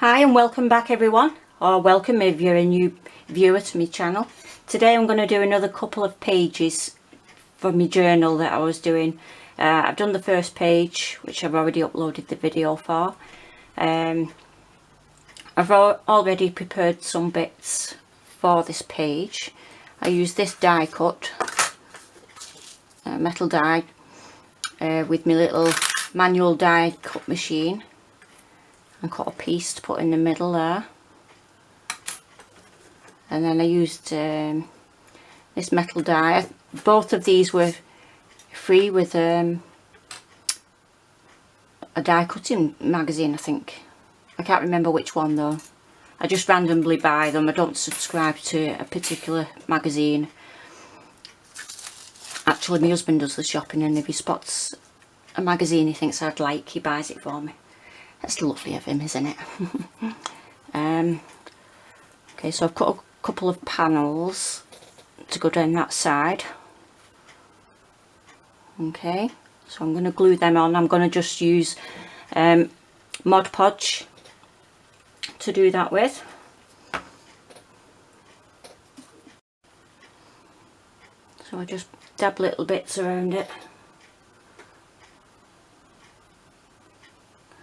Hi and welcome back everyone, or welcome if you're a new viewer to my channel. Today I'm going to do another couple of pages for my journal that I was doing. I've done the first page, which I've already uploaded the video for. I've already prepared some bits for this page. I used this die cut, metal die, with my little manual die cut machine, and cut a piece to put in the middle there. And then I used this metal die. Both of these were free with a die cutting magazine, I think. I can't remember which one though. I just randomly buy them. I don't subscribe to a particular magazine. Actually, my husband does the shopping, and if he spots a magazine he thinks I'd like, he buys it for me. That's lovely of him, isn't it? Okay, so I've cut a couple of panels to go down that side. Okay, so I'm going to glue them on. I'm going to just use Mod Podge to do that with. So I just dab little bits around it.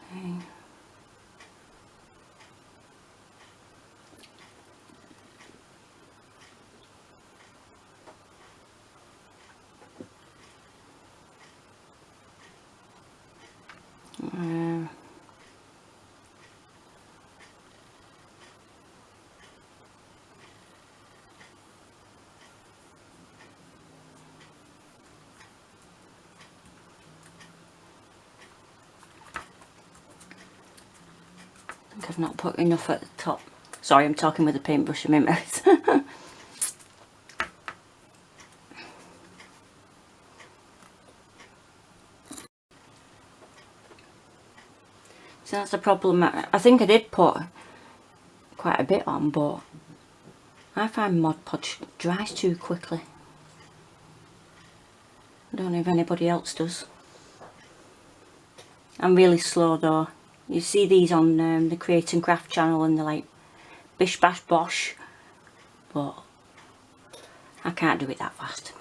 Okay. I think I've not put enough at the top. Sorry, I'm talking with a paintbrush in my mouth. So that's the problem. I think I did put quite a bit on, but I find Mod Podge dries too quickly. I don't know if anybody else does. I'm really slow though. You see these on the Create and Craft channel and they're like bish bash bosh, but I can't do it that fast.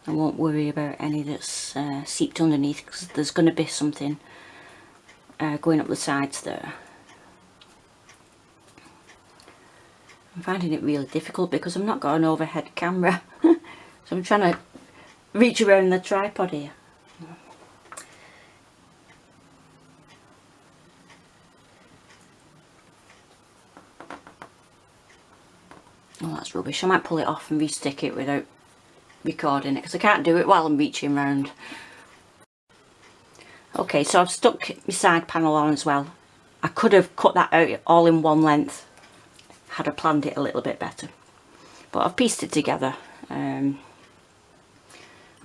I won't worry about any that's seeped underneath, because there's going to be something going up the sides there. I'm finding it really difficult because I've not got an overhead camera. So I'm trying to reach around the tripod here. Oh, that's rubbish. I might pull it off and restick it without recording it, because I can't do it while I'm reaching round. Okay, so I've stuck my side panel on as well. I could have cut that out all in one length had I planned it a little bit better, but I've pieced it together.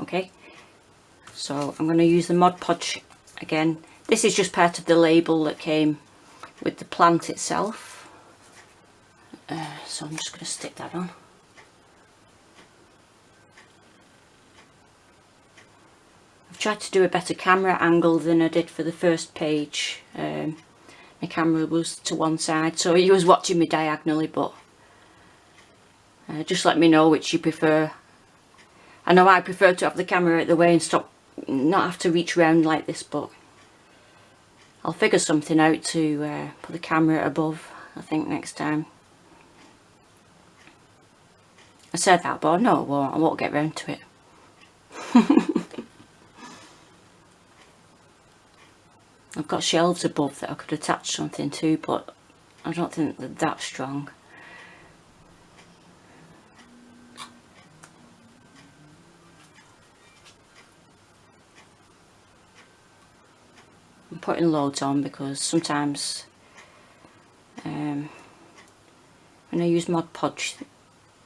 Okay, so I'm going to use the Mod Podge again. This is just part of the label that came with the plant itself, so I'm just going to stick that on. I've tried to do a better camera angle than I did for the first page. My camera was to one side, so you was watching me diagonally, but just let me know which you prefer. I know I prefer to have the camera out the way and not have to reach around like this, but I'll figure something out to put the camera above, I think, next time. I said that, but no, I won't get round to it. I've got shelves above that I could attach something to, but I don't think they're that strong. I'm putting loads on because sometimes when I use Mod Podge,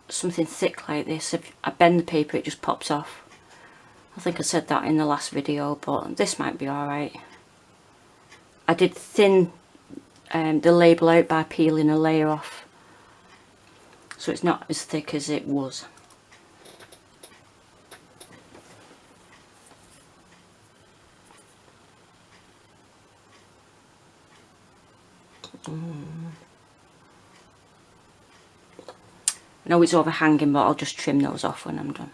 something thick like this, if I bend the paper it just pops off. I think I said that in the last video, but this might be alright. I did thin the label out by peeling a layer off, so it's not as thick as it was. I know it's overhanging, but I'll just trim those off when I'm done.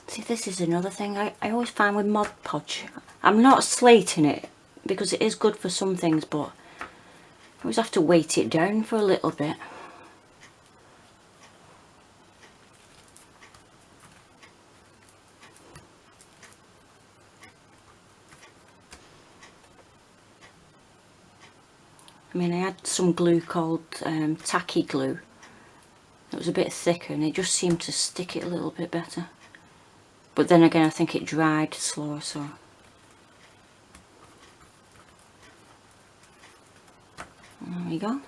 See, this is another thing I always find with Mod Podge. I'm not slating it because it is good for some things, but I always have to weight it down for a little bit. I mean, I had some glue called tacky glue. It was a bit thicker and it just seemed to stick it a little bit better. But then again, I think it dried slower, so. There we go.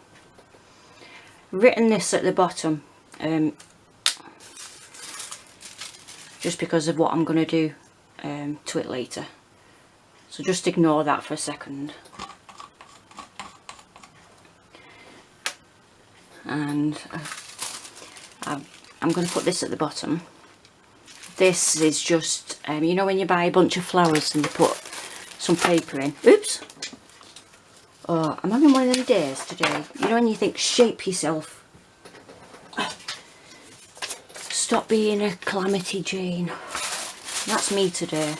Written this at the bottom, just because of what I'm going to do to it later. So just ignore that for a second. And I'm going to put this at the bottom. This is just, you know when you buy a bunch of flowers and you put some paper in. Oops! Oh, I'm having one of them days today. You know when you think, shape yourself. Stop being a calamity Jane. That's me today.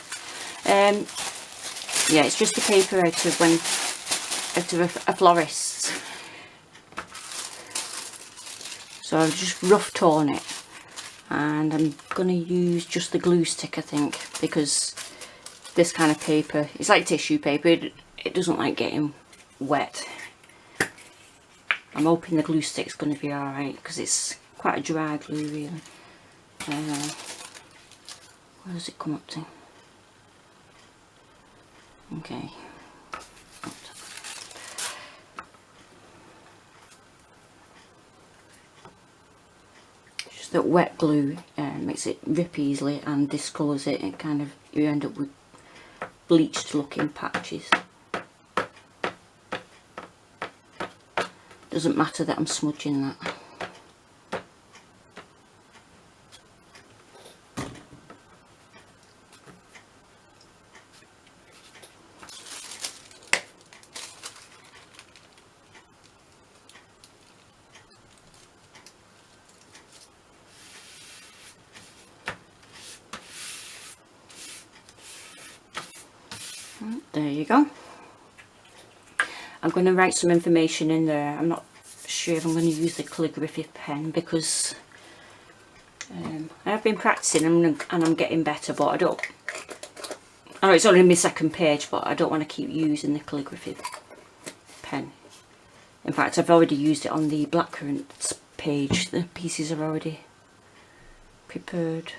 Yeah, it's just the paper out of a florist's. So I've just rough torn it, and I'm going to use just the glue stick, I think, because this kind of paper, it's like tissue paper, it doesn't like getting wet. I'm hoping the glue stick's going to be alright because it's quite a dry glue really. Where does it come up to? Okay. That wet glue makes it rip easily and discolours it, and kind of you end up with bleached looking patches. Doesn't matter that I'm smudging that. There you go. I'm going to write some information in there. I'm not sure if I'm going to use the calligraphy pen because I have been practicing and I'm getting better, but I don't. I know it's only my second page, but I don't want to keep using the calligraphy pen. In fact, I've already used it on the blackcurrants page. The pieces are already prepared.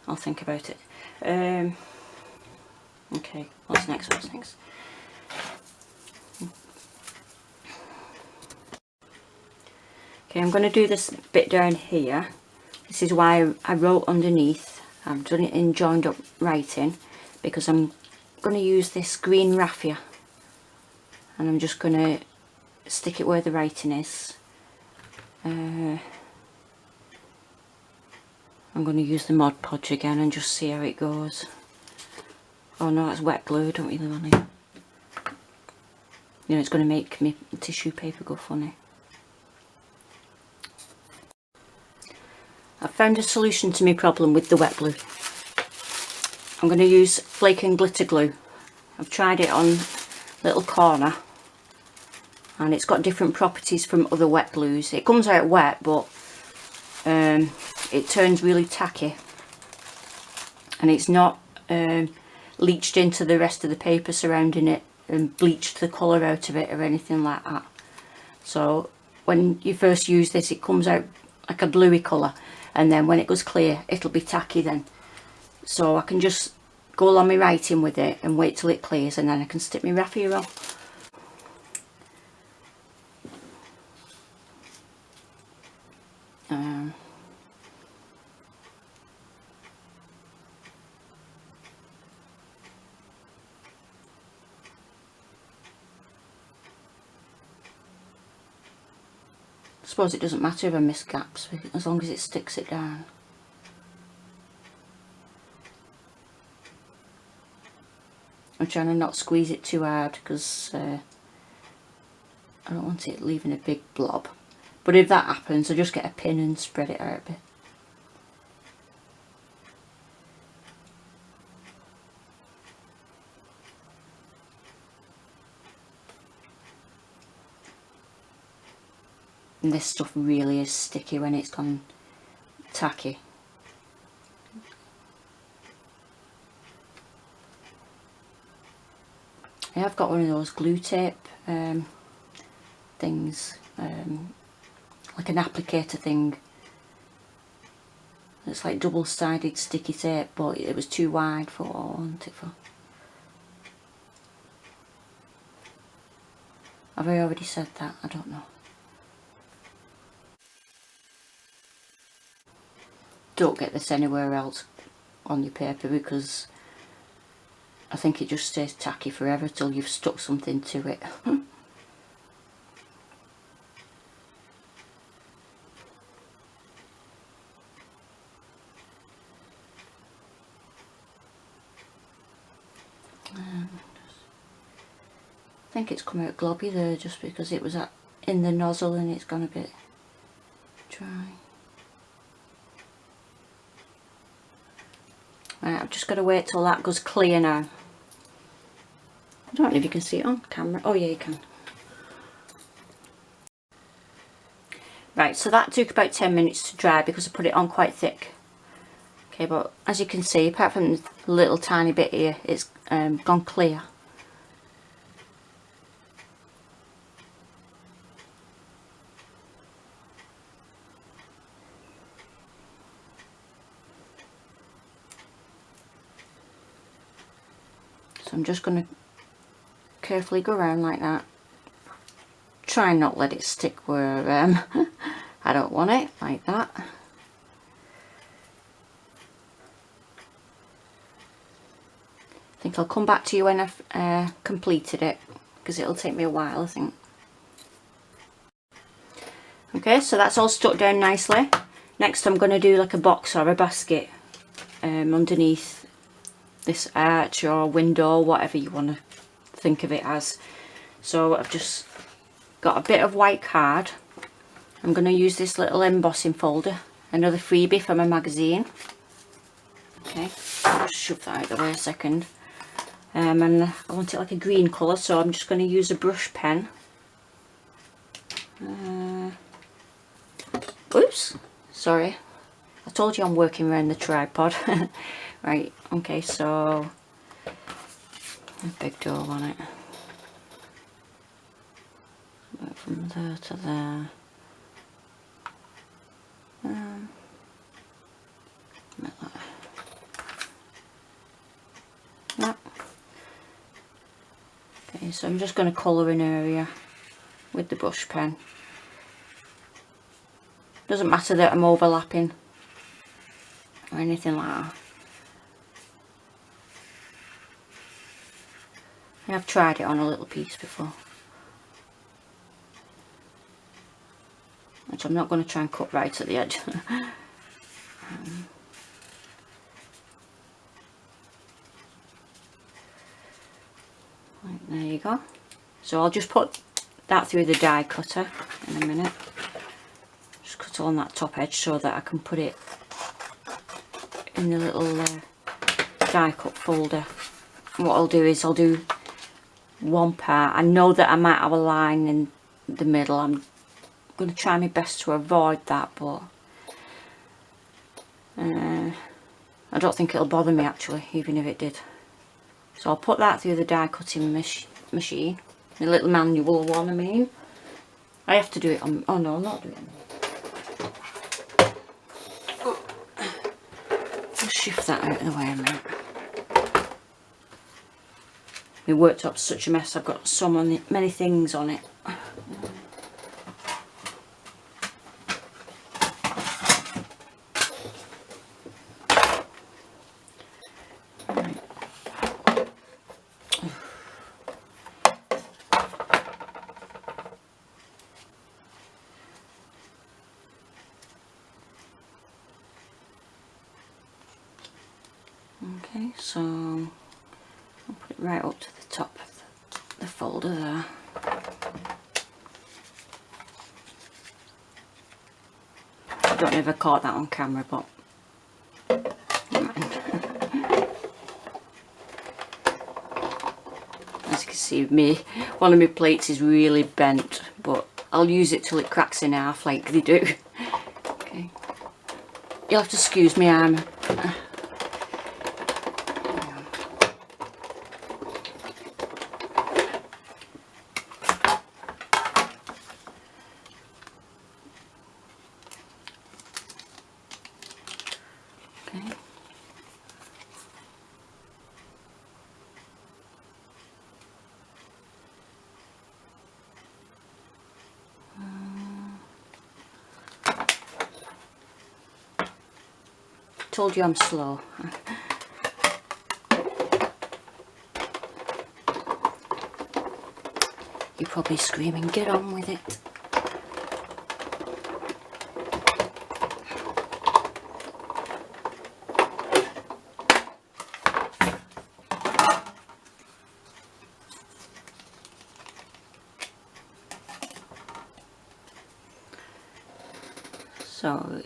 I'll think about it. Okay, what's next? Okay, I'm going to do this bit down here. This is why I wrote underneath. I've done it in joined up writing because I'm going to use this green raffia, and I'm just going to stick it where the writing is. I'm going to use the Mod Podge again and just see how it goes. Oh no, that's wet glue, I don't really want it. You know, it's going to make me tissue paper go funny. I've found a solution to my problem with the wet glue. I'm going to use flake and glitter glue. I've tried it on little corner and it's got different properties from other wet glues. It comes out wet, but it turns really tacky and it's not leached into the rest of the paper surrounding it and bleached the colour out of it or anything like that. So when you first use this, it comes out like a bluey colour, and then when it goes clear it'll be tacky then. So I can just go along my writing with it and wait till it clears, and then I can stick my raffia on. suppose it doesn't matter if I miss gaps as long as it sticks it down. I'm trying to not squeeze it too hard because I don't want it leaving a big blob. But if that happens, I just get a pin and spread it out a bit. And this stuff really is sticky when it's gone tacky. I have got one of those glue tape things, like an applicator thing. It's like double-sided sticky tape, but it was too wide for what I want it for. Have I already said that? I don't know. Don't get this anywhere else on your paper because I think it just stays tacky forever till you've stuck something to it. I think it's come out globby there just because it was in the nozzle and it's gone a bit dry. Right, I've just got to wait till that goes clear now. I don't know if you can see it on camera. Oh yeah, you can. Right, so that took about 10 minutes to dry because I put it on quite thick. Okay, but as you can see, apart from the little tiny bit here, it's gone clear. So I'm just going to carefully go around like that. Try and not let it stick where I don't want it, like that. I think I'll come back to you when I've completed it, because it'll take me a while, I think. Okay, so that's all stuck down nicely. Next I'm going to do like a box or a basket underneath this arch or window, whatever you want to think of it as. So I've just got a bit of white card. I'm going to use this little embossing folder, another freebie from a magazine. Okay, I'll just shove that out of the way a second. And I want it like a green colour, so I'm just going to use a brush pen. Oops, sorry. I told you I'm working around the tripod. Right, okay, so a big dough on it. From there to there. Like that. Yep. Okay, so I'm just going to colour an area with the brush pen. Doesn't matter that I'm overlapping or anything like that. I have tried it on a little piece before, which I'm not going to try and cut right at the edge. Right, there you go. So I'll just put that through the die cutter in a minute. Just cut on that top edge so that I can put it in the little die cut folder. And what I'll do is I'll do one part. I know that I might have a line in the middle. I'm going to try my best to avoid that, but I don't think it'll bother me actually, even if it did. So I'll put that through the die cutting machine, the little manual one I mean. I have to do it on, oh no, I'm not doing it. Just shift that out of the way a minute. My worktop's such a mess, I've got so many things on it. Okay, so I'll put it right up to the top of the folder there. I don't know if I caught that on camera, but as you can see, one of my plates is really bent, but I'll use it till it cracks in half like they do. Okay, you'll have to excuse me, I'm okay. Told you I'm slow. You're probably screaming, get on with it. So,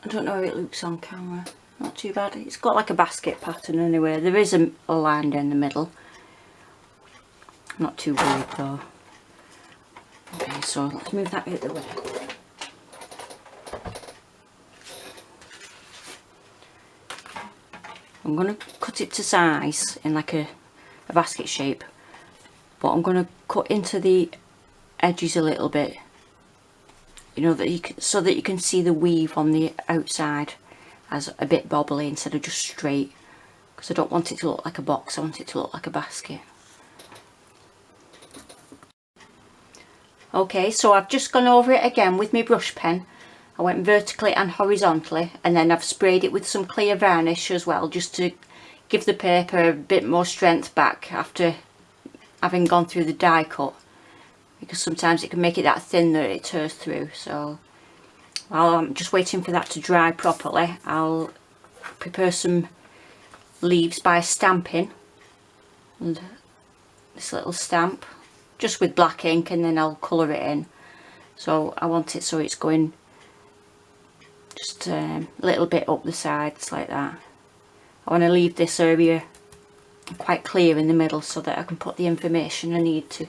I don't know how it looks on camera. Not too bad. It's got like a basket pattern anyway. There is a line down the middle. Not too worried though. Okay, so let's move that out of the way. I'm going to cut it to size in like a basket shape, but I'm going to cut into the edges a little bit, you know, that you can, so that you can see the weave on the outside as a bit bobbly instead of just straight, because I don't want it to look like a box, I want it to look like a basket. Okay, so I've just gone over it again with my brush pen. I went vertically and horizontally, and then I've sprayed it with some clear varnish as well, just to give the paper a bit more strength back after having gone through the die cut, because sometimes it can make it that thin that it tears through. So while I'm just waiting for that to dry properly, I'll prepare some leaves by stamping, and this little stamp just with black ink, and then I'll colour it in. So I want it so it's going just a little bit up the sides like that. I want to leave this area quite clear in the middle so that I can put the information I need to.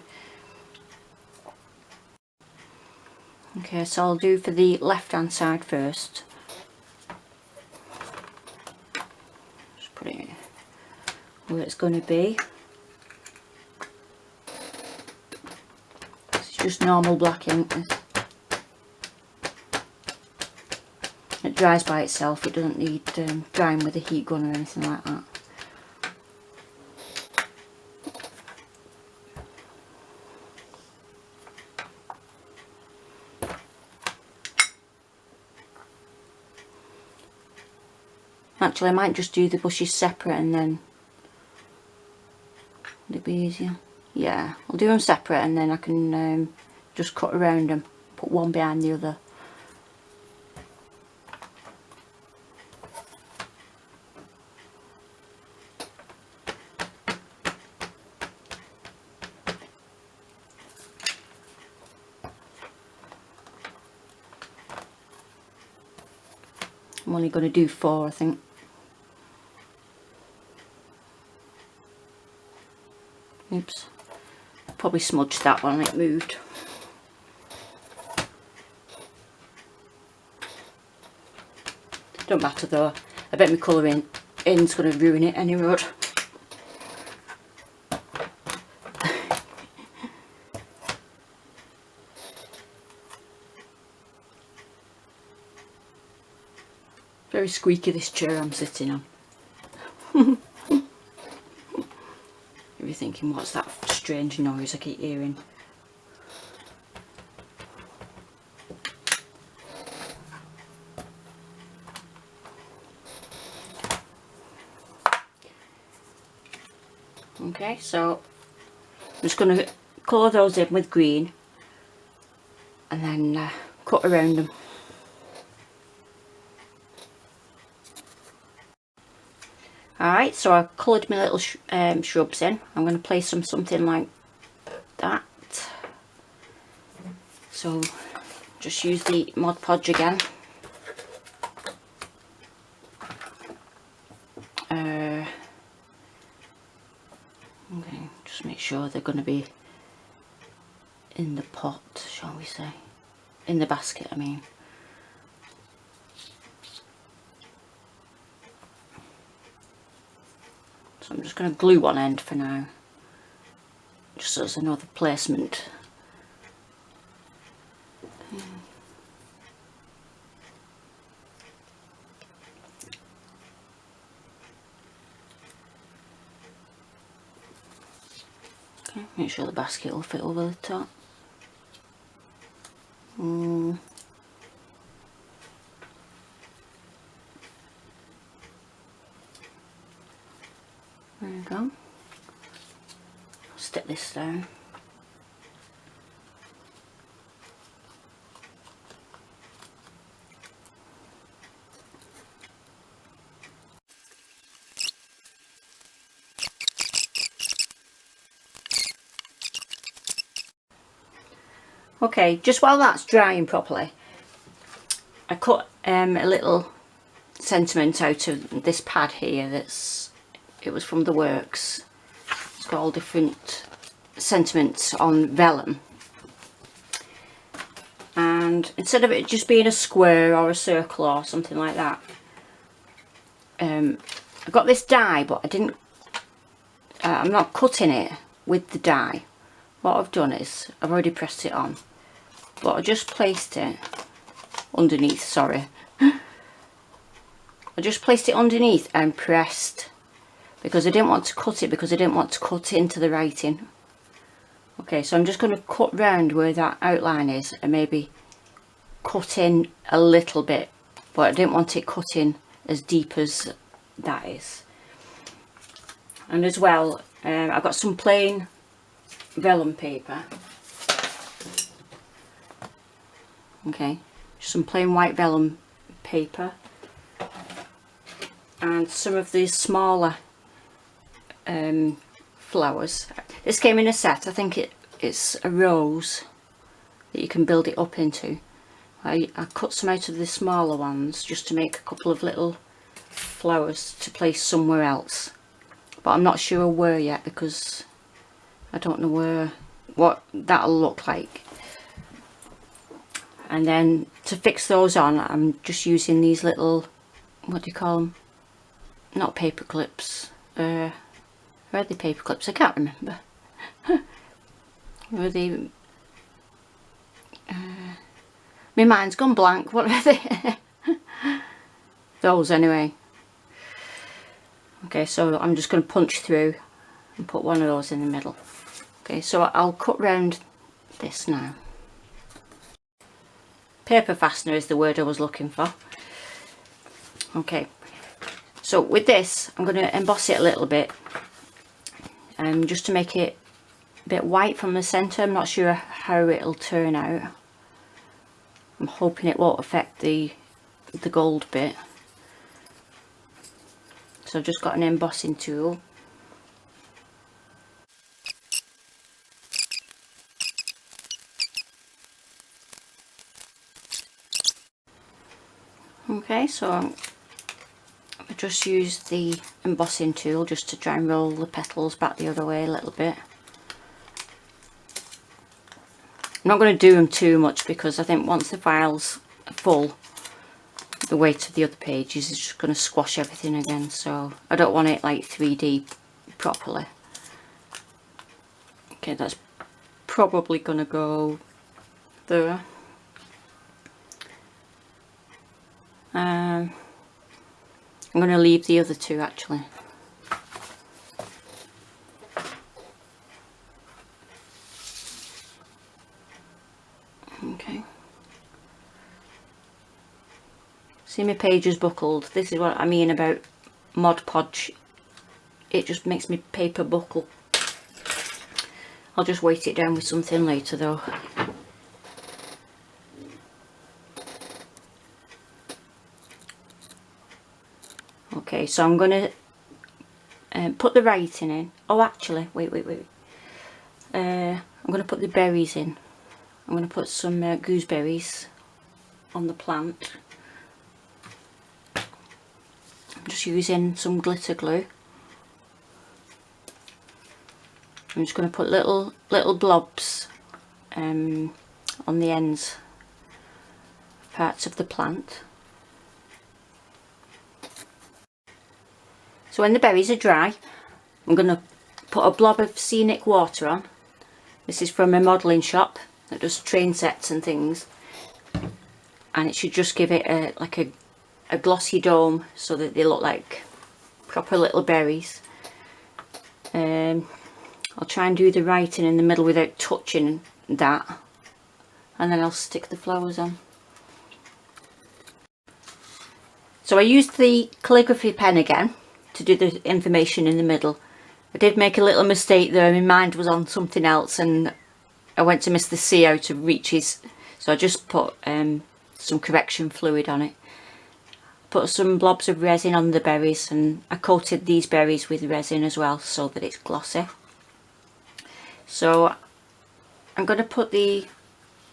Okay, so I'll do for the left hand side first. Just put it where it's going to be. It's just normal black ink. It dries by itself, it doesn't need drying with a heat gun or anything like that. Actually, I might just do the bushes separate and then it'll be easier. Yeah, I'll do them separate and then I can just cut around them, put one behind the other. I'm only going to do 4, I think. Oops, probably smudged that one, it moved. Don't matter though, I bet my colouring in's going to ruin it anyway. Very squeaky, this chair I'm sitting on. You're thinking, what's that strange noise I keep hearing? Okay, so I'm just going to colour those in with green and then cut around them. Alright, so I've coloured my little shrubs in. I'm going to place them something like that. So just use the Mod Podge again. Okay, just make sure they're going to be in the pot, shall we say. In the basket, I mean. So I'm just going to glue one end for now, just as another placement. Okay, make sure the basket will fit over the top. There we go. Stick this down. Okay, just while that's drying properly, I cut a little sentiment out of this pad here. It was from the works. It's got all different sentiments on vellum, and instead of it just being a square or a circle or something like that, I got this die, but I didn't. I'm not cutting it with the die. What I've done is I've already pressed it on, but I just placed it underneath. Sorry, I just placed it underneath and pressed, because I didn't want to cut it, because I didn't want to cut into the writing. Okay, so I'm just going to cut round where that outline is and maybe cut in a little bit, but I didn't want it cut in as deep as that is. And as well, I've got some plain vellum paper. Okay, some plain white vellum paper, and some of these smaller flowers. This came in a set. I think it's a rose that you can build it up into. I cut some out of the smaller ones just to make a couple of little flowers to place somewhere else, but I'm not sure where yet, because I don't know what that'll look like. And then to fix those on, I'm just using these little, what do you call them? Not paper clips. Where are the paper clips? I can't remember. Where are they? My mind's gone blank. What are they? Those anyway. Okay, so I'm just going to punch through and put one of those in the middle. Okay, so I'll cut round this now. Paper fastener is the word I was looking for. Okay, so with this I'm going to emboss it a little bit, just to make it a bit white from the centre. I'm not sure how it'll turn out. I'm hoping it won't affect the gold bit. So I've just got an embossing tool. Okay, so I just use the embossing tool just to try and roll the petals back the other way a little bit. I'm not going to do them too much, because I think once the file's full, the weight of the other pages is just going to squash everything again, so I don't want it like 3D properly. Okay, that's probably going to go there. I'm going to leave the other two actually. Okay. See, my page is buckled. This is what I mean about Mod Podge. It just makes my paper buckle. I'll just weight it down with something later though. Okay, so I'm going to put the writing in. Oh, actually, wait. I'm going to put the berries in. I'm going to put some gooseberries on the plant. I'm just using some glitter glue. I'm just going to put little blobs on the ends parts of the plant. So when the berries are dry, I'm going to put a blob of scenic water on. This is from a modelling shop that does train sets and things, and it should just give it like a glossy dome so that they look like proper little berries. I'll try and do the writing in the middle without touching that, and then I'll stick the flowers on. So I used the calligraphy pen again to do the information in the middle. I did make a little mistake there. My mind was on something else and I went to miss the C out of Reaches, so I just put some correction fluid on it. Put some blobs of resin on the berries, and I coated these berries with resin as well so that it's glossy. So I'm going to put the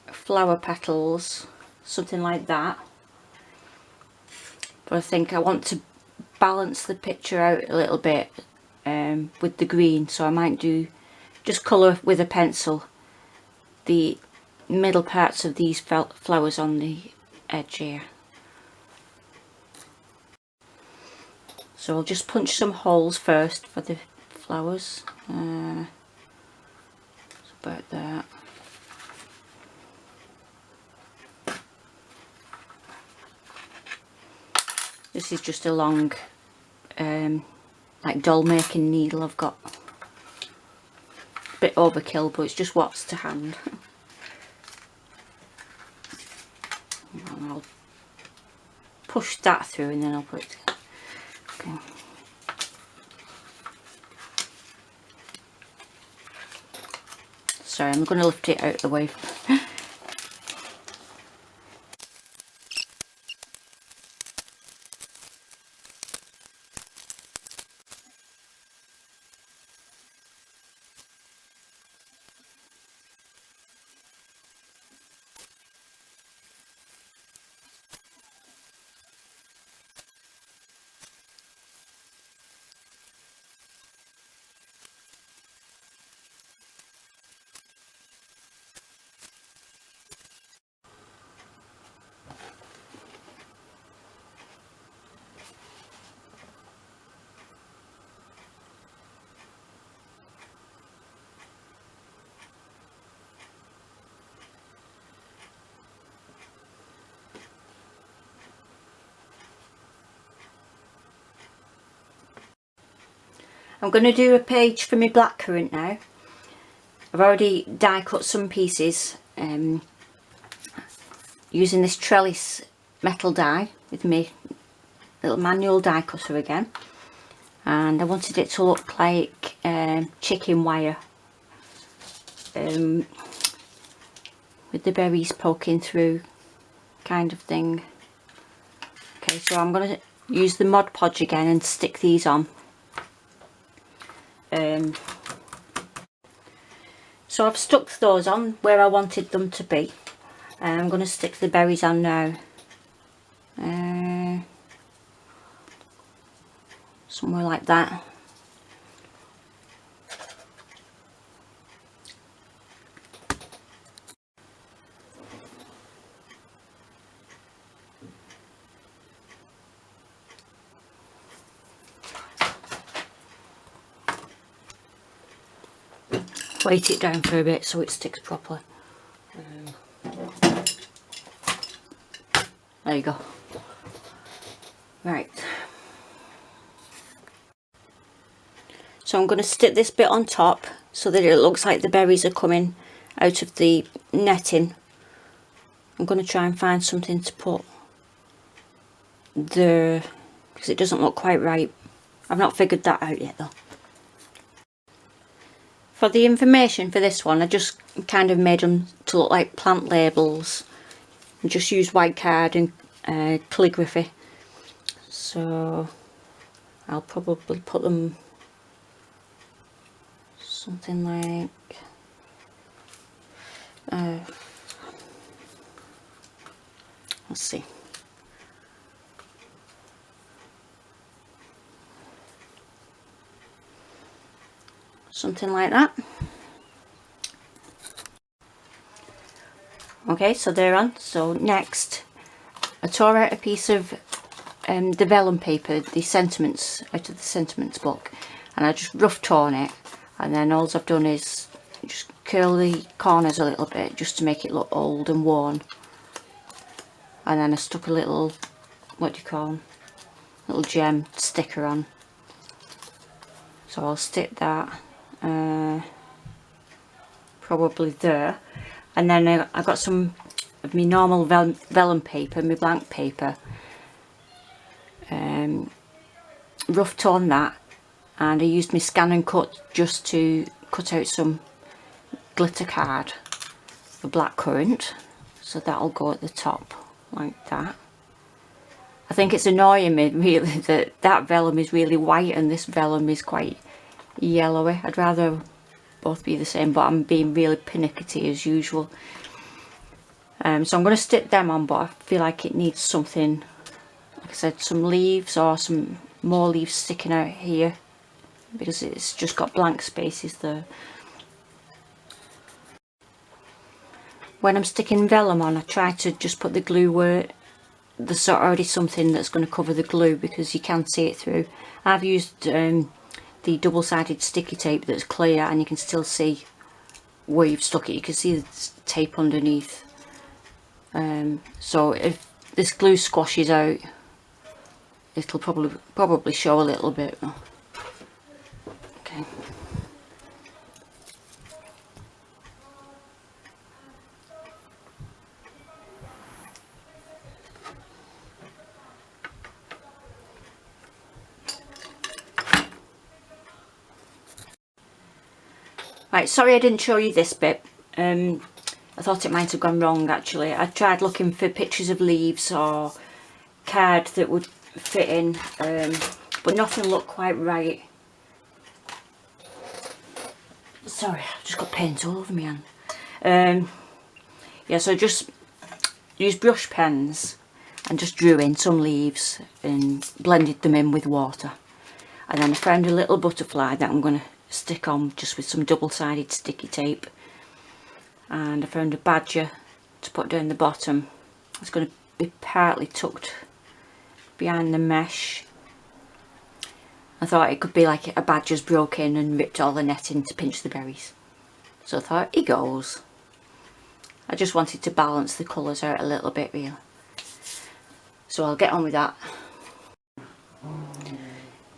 flower petals something like that, but I think I want to balance the picture out a little bit with the green, so I might do just colour with a pencil the middle parts of these flowers on the edge here. So I'll just punch some holes first for the flowers. About that. This is just a long like doll making needle I've got. A bit overkill, but it's just what's to hand. And I'll push that through and then I'll put it. Okay. Sorry, I'm going to lift it out of the way. I'm going to do a page for my blackcurrant now. I've already die cut some pieces using this trellis metal die with my little manual die cutter again, and I wanted it to look like chicken wire with the berries poking through kind of thing. Okay, so I'm going to use the Mod Podge again and stick these on. So I've stuck those on where I wanted them to be. I'm going to stick the berries on now. Somewhere like that. Weight it down for a bit so it sticks properly. There you go. Right. So I'm going to stick this bit on top so that it looks like the berries are coming out of the netting. I'm going to try and find something to put there because it doesn't look quite right. I've not figured that out yet though. For the information for this one, I just kind of made them to look like plant labels and just used white card and calligraphy. So I'll probably put them something like let's see, something like that. Okay, so they're on. So next, I tore out a piece of the vellum paper, the sentiments, out of the sentiments book, and I just rough torn it, and then all I've done is just curl the corners a little bit just to make it look old and worn, and then I stuck a little, what do you call them, little gem sticker on. So I'll stick that probably there, and then I got some of my normal vellum paper, my blank paper, rough torn that, and I used my scan and cut just to cut out some glitter card for blackcurrant, so that'll go at the top like that. I think it's annoying me really that that vellum is really white and this vellum is quite yellowy. I'd rather both be the same, but I'm being really pernickety as usual. So I'm going to stick them on, but I feel like it needs something, like I said, some leaves or some more leaves sticking out here, because it's just got blank spaces there. When I'm sticking vellum on, I try to just put the glue where there's already something that's going to cover the glue, because you can see it through. I've used the double-sided sticky tape that's clear, and you can still see where you've stuck it. You can see the tape underneath. So if this glue squashes out, it'll probably show a little bit. Okay. Right, sorry I didn't show you this bit. I thought it might have gone wrong actually. I tried looking for pictures of leaves or card that would fit in, but nothing looked quite right. Sorry, I've just got paint all over my hand. Yeah, so just used brush pens and just drew in some leaves and blended them in with water. And then I found a little butterfly that I'm going to stick on just with some double-sided sticky tape. And I found a badger to put down the bottom. It's going to be partly tucked behind the mesh. I thought it could be like a badger's broke in and ripped all the netting to pinch the berries. So I thought, here goes. I just wanted to balance the colours out a little bit really. So I'll get on with that.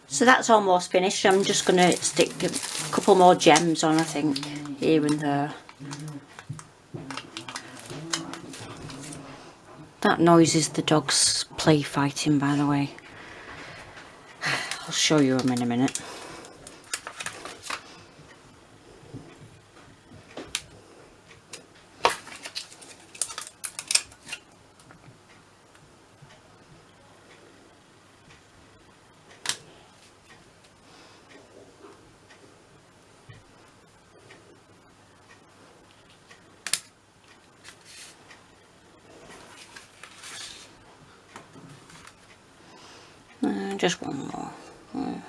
So that's almost finished. I'm just going to stick a couple more gems on, I think, here and there. That noise is the dogs play fighting, by the way. I'll show you them in a minute. Just one more. There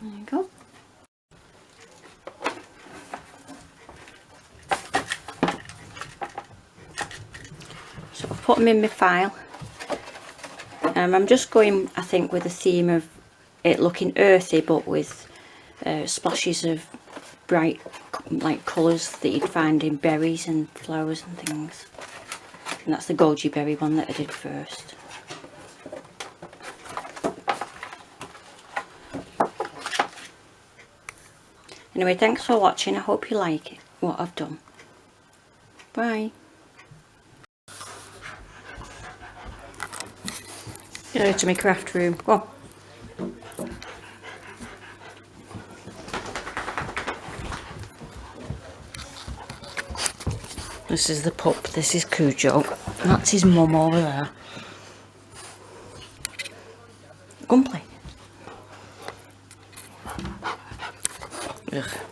you go. So I've put them in my file. I'm just going, I think, with the theme of it looking earthy, but with splashes of bright like colours that you'd find in berries and flowers and things. And that's the goji berry one that I did first. Anyway, thanks for watching. I hope you like what I've done. Bye. Go to my craft room. Go on. This is the pup, this is Cujo, that's his mum over there. Come play. Ugh.